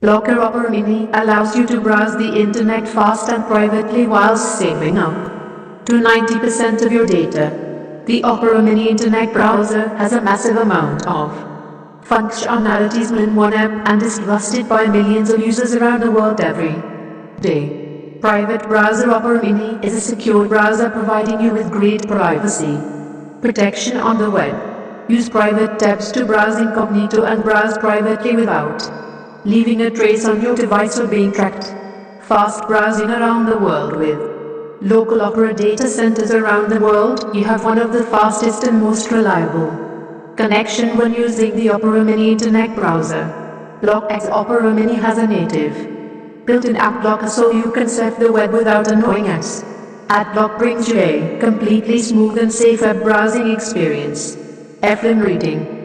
Locker Opera Mini allows you to browse the internet fast and privately while saving up to 90% of your data. The Opera Mini Internet Browser has a massive amount of functionalities in one app and is trusted by millions of users around the world every day. Private Browser Opera Mini is a secure browser providing you with great privacy protection on the web. Use private tabs to browse incognito and browse privately without leaving a trace on your device or being tracked. Fast browsing around the world with local Opera data centers around the world. You have one of the fastest and most reliable connection when using the Opera Mini Internet Browser. LockX Opera Mini has a native built-in ad blocker so you can surf the web without annoying ads. Adblock brings you a completely smooth and safe web browsing experience. FM reading.